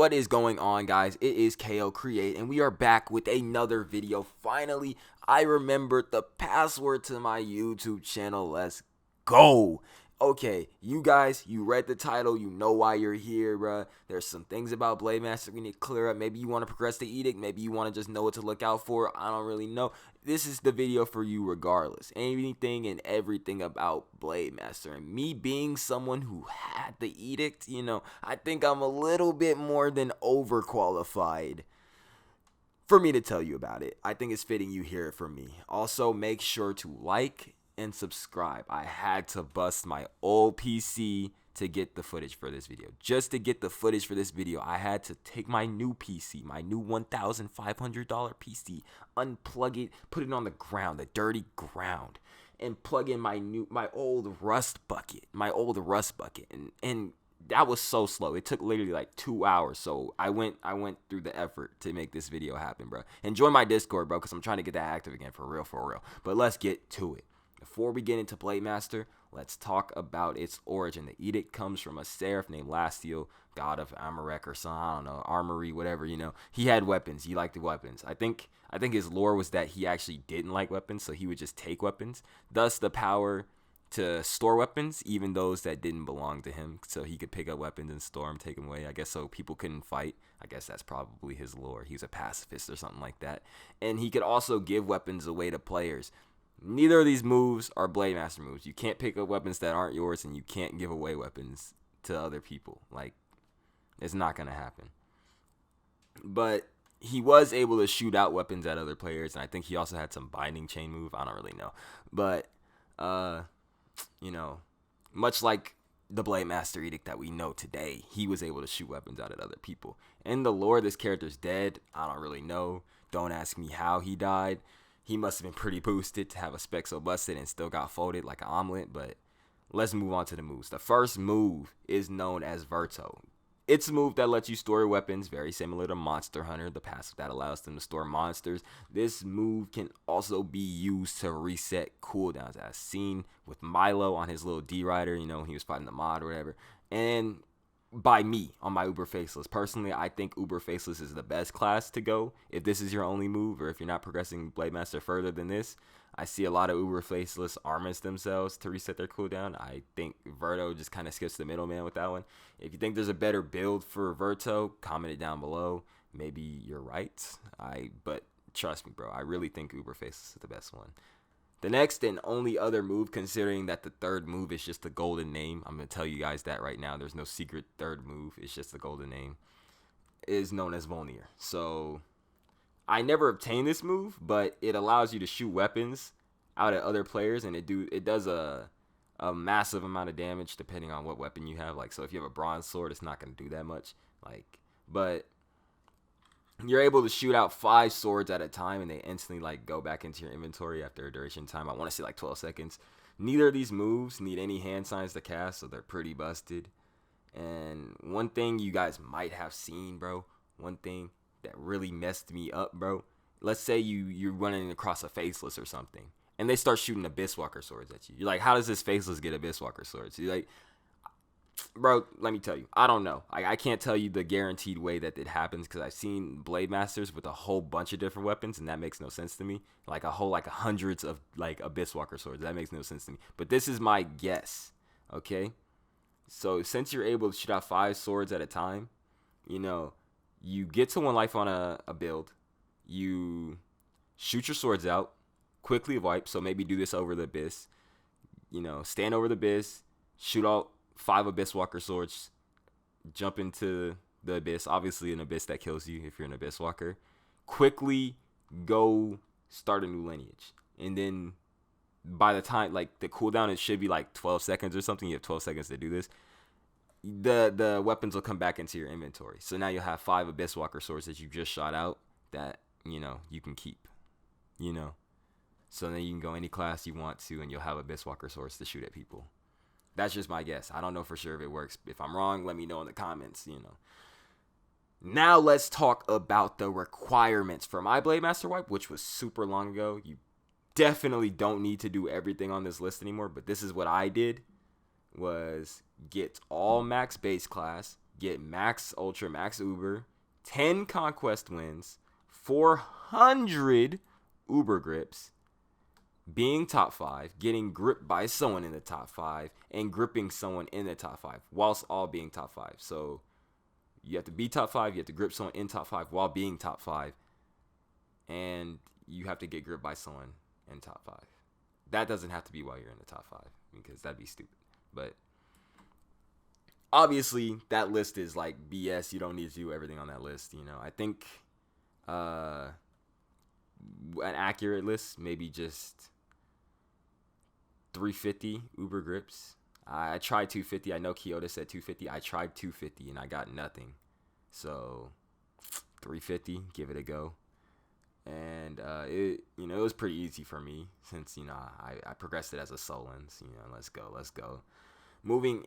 What is going on, guys? It is KO Create, and we are back with another video. Finally, I remembered the password to my YouTube channel. Let's go. Okay, you guys, you read the title, you know why you're here, bruh. There's some things about BladeMaster we need to clear up. Maybe you want to progress the Edict, maybe you want to just know what to look out for. I don't really know. This is the video for you regardless. Anything and everything about BladeMaster. And me being someone who had the Edict, I think I'm a little bit more than overqualified for me to tell you about it. I think it's fitting you hear it from me. Also, make sure to like and subscribe. I had to bust my old PC to get the footage for this video. Just to get the footage for this video, I had to take my new PC, my new $1,500 PC, unplug it, put it on the ground, the dirty ground, and plug in my old rust bucket, and that was so slow. It took literally like 2 hours. So I went through the effort to make this video happen, bro. Enjoy my Discord, bro, because I'm trying to get that active again for real. But let's get to it. Before we get into BladeMaster, let's talk about its origin. The Edict comes from a seraph named Lastiel, god of Amarek or something, I don't know, armory, whatever, He had weapons. He liked the weapons. I think his lore was that he actually didn't like weapons, so he would just take weapons. Thus the power to store weapons, even those that didn't belong to him, so he could pick up weapons and store them, take them away, I guess, so people couldn't fight. I guess that's probably his lore. He was a pacifist or something like that. And he could also give weapons away to players. Neither of these moves are BladeMaster moves. You can't pick up weapons that aren't yours, and you can't give away weapons to other people. Like, it's not going to happen. But he was able to shoot out weapons at other players, and I think he also had some binding chain move. I don't really know. But, much like the BladeMaster Edict that we know today, he was able to shoot weapons out at other people. In the lore, this character's dead. I don't really know. Don't ask me how he died. He must have been pretty boosted to have a spec so busted and still got folded like an omelet, but let's move on to the moves. The first move is known as Verto. It's a move that lets you store weapons, very similar to Monster Hunter, the passive that allows them to store monsters. This move can also be used to reset cooldowns, as seen with Milo on his little D-Rider, he was fighting the mod or whatever, and by me on my Uber Faceless. Personally, I think Uber Faceless is the best class to go if this is your only move, or if you're not progressing BladeMaster further than this. I see a lot of Uber Faceless armors themselves to reset their cooldown. I think Verto just kind of skips the middleman with that one. If you think there's a better build for Verto, comment it down below. Maybe you're right. But trust me, bro, I really think Uber Faceless is the best one. The next and only other move, considering that the third move is just the golden name, I'm going to tell you guys that right now. There's no secret third move. It's just the golden name. Is known as Volnir. So I never obtained this move, but it allows you to shoot weapons out at other players, and it does a massive amount of damage depending on what weapon you have. Like, so if you have a bronze sword, it's not going to do that much. But you're able to shoot out 5 swords at a time, and they instantly go back into your inventory after a duration time. I want to say 12 seconds. Neither of these moves need any hand signs to cast, so they're pretty busted. And one thing you guys might have seen, bro, one thing that really messed me up, bro. Let's say you're running across a Faceless or something, and they start shooting Abyss Walker swords at you. You're like, how does this Faceless get Abyss Walker swords? You're like, bro, let me tell you, I don't know. I can't tell you the guaranteed way that it happens, because I've seen BladeMasters with a whole bunch of different weapons, and that makes no sense to me. Like hundreds of Abyss Walker swords. That makes no sense to me. But this is my guess, okay? So since you're able to shoot out 5 swords at a time, you get to 1 life on a build. You shoot your swords out, quickly wipe. So maybe do this over the Abyss. Stand over the Abyss, shoot out 5 Abyss Walker swords, jump into the Abyss, obviously an Abyss that kills you if you're an Abyss Walker. Quickly go start a new lineage, and then by the time the cooldown, it should be 12 seconds or something. You have 12 seconds to do this. The weapons will come back into your inventory, so now you'll have 5 Abyss Walker swords that you just shot out that you can keep. So then you can go any class you want to, and you'll have Abyss Walker swords to shoot at people. That's just my guess. I don't know for sure if it works. If I'm wrong, let me know in the comments, Now let's talk about the requirements for my BladeMaster wipe, which was super long ago. You definitely don't need to do everything on this list anymore, but this is what I did, was get all max base class, get max ultra, max uber, 10 conquest wins, 400 uber grips, being top 5, getting gripped by someone in the top 5, and gripping someone in the top 5, whilst all being top 5. So you have to be top 5, you have to grip someone in top 5 while being top 5, and you have to get gripped by someone in top 5. That doesn't have to be while you're in the top 5, because that'd be stupid. But obviously, that list is like BS. You don't need to do everything on that list. I think an accurate list, maybe just 350 Uber grips. I tried 250. I know Kyoto said 250. I tried 250 and I got nothing. So 350, give it a go. And it was pretty easy for me since I progressed it as a Solons. Let's go. Moving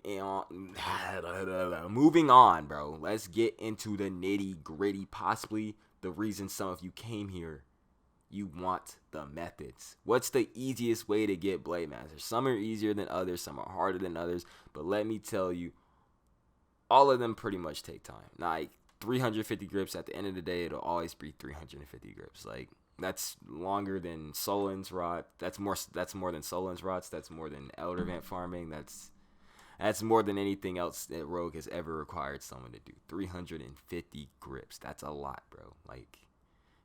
on, bro. Let's get into the nitty gritty. Possibly the reason some of you came here. You want the methods. What's the easiest way to get Blademasters? Some are easier than others. Some are harder than others. But let me tell you, all of them pretty much take time. Like 350 grips. At the end of the day, it'll always be 350 grips. Like that's longer than Solon's rot. That's more than Solon's rots. That's more than Elder Vamp farming. That's more than anything else that Rogue has ever required someone to do. 350 grips. That's a lot, bro. Like,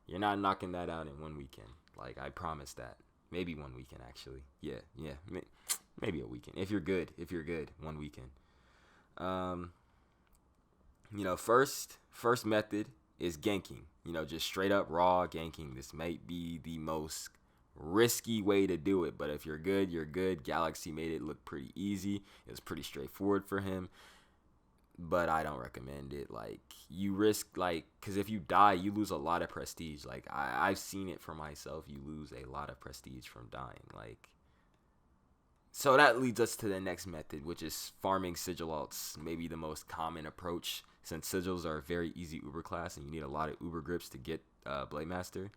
you're not knocking that out in one weekend. Like, I promise that. Maybe one weekend, actually. Yeah. Maybe a weekend. If you're good, one weekend. First method is ganking. Just straight up raw ganking. This might be the most risky way to do it, but if you're good, you're good. Galaxy made it look pretty easy. It was pretty straightforward for him, but I don't recommend it. Like, you risk, because if you die, you lose a lot of prestige. Like, I've seen it for myself. You lose a lot of prestige from dying. So that leads us to the next method, which is farming sigil alts. Maybe the most common approach, since sigils are a very easy uber class and you need a lot of uber grips to get Blademaster.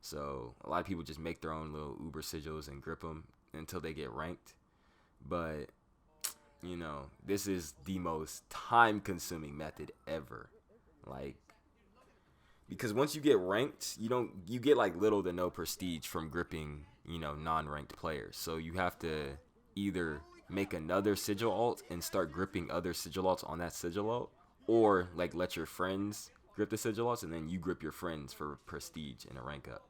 So a lot of people just make their own little uber sigils and grip them until they get ranked. But, this is the most time-consuming method ever. Because once you get ranked, you get little to no prestige from gripping, non-ranked players. So you have to either make another sigil alt and start gripping other sigil alts on that sigil alt, or let your friends grip the sigil alts and then you grip your friends for prestige in a rank up.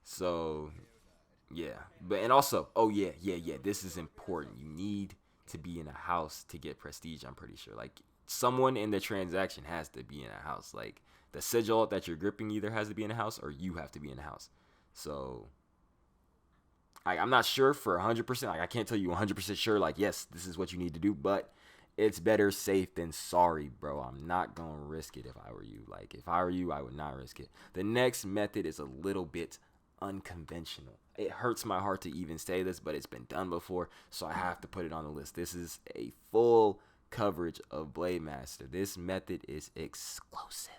So, yeah. And also, this is important. You need to be in a house to get prestige, I'm pretty sure. Someone in the transaction has to be in a house. The sigil that you're gripping either has to be in a house or you have to be in a house. So, I'm not sure for 100%. I can't tell you 100% sure, yes, this is what you need to do. But it's better safe than sorry, bro. I'm not going to risk it if I were you. If I were you, I would not risk it. The next method is a little bit unconventional. It hurts my heart to even say this, but it's been done before, so I have to put it on the list. This is a full coverage of Blademaster. This method is exclusive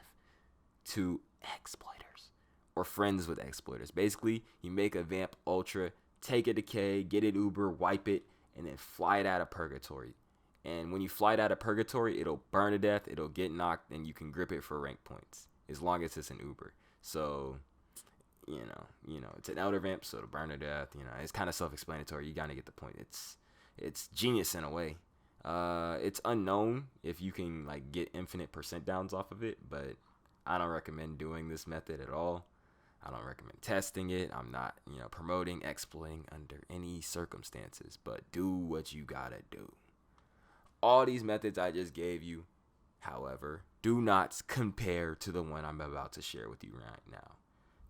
to exploiters or friends with exploiters. Basically, you make a vamp ultra, take a decay, get it uber, wipe it, and then fly it out of purgatory. And when you fly it out of purgatory, it'll burn to death, it'll get knocked, and you can grip it for rank points as long as it's an uber. So it's an elder vamp, so it'll burn to death. It's kind of self-explanatory. You gotta get the point. It's genius in a way. It's unknown if you can get infinite percent downs off of it, but I don't recommend doing this method at all. I don't recommend testing it. I'm not, promoting exploiting under any circumstances, but do what you gotta do. All these methods I just gave you, however, do not compare to the one I'm about to share with you right now.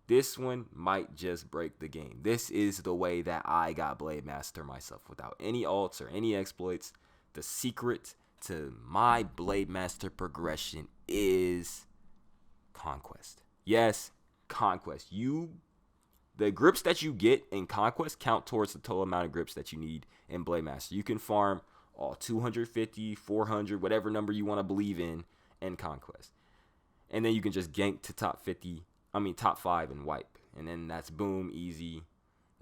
This one might just break the game. This is the way that I got Blademaster myself without any alts or any exploits. The secret to my Blademaster progression is Conquest. Yes, Conquest. The grips that you get in Conquest count towards the total amount of grips that you need in Blademaster. You can farm all 250, 400, whatever number you want to believe in Conquest. And then you can just gank to top 5 and wipe. And then that's boom, easy.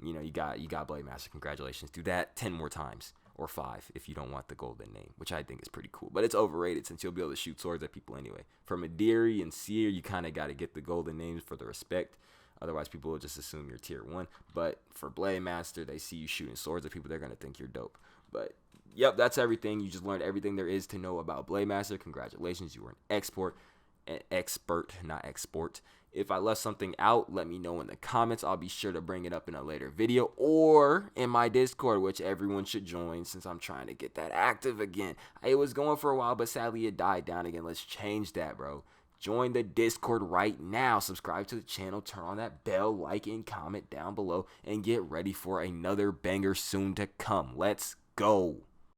You got Blademaster. Congratulations. Do that 10 more times. or 5 if you don't want the golden name, which I think is pretty cool. But it's overrated since you'll be able to shoot swords at people anyway. For Madiri and Seer, you kind of got to get the golden names for the respect. Otherwise, people will just assume you're tier 1. But for BladeMaster, they see you shooting swords at people, they're going to think you're dope. But, yep, that's everything. You just learned everything there is to know about BladeMaster. Congratulations, you were an expert, not export. If I left something out, let me know in the comments. I'll be sure to bring it up in a later video or in my Discord, which everyone should join since I'm trying to get that active again. It was going for a while, but sadly it died down again. Let's change that, bro. Join the Discord right now. Subscribe to the channel. Turn on that bell, like, and comment down below. And get ready for another banger soon to come. Let's go.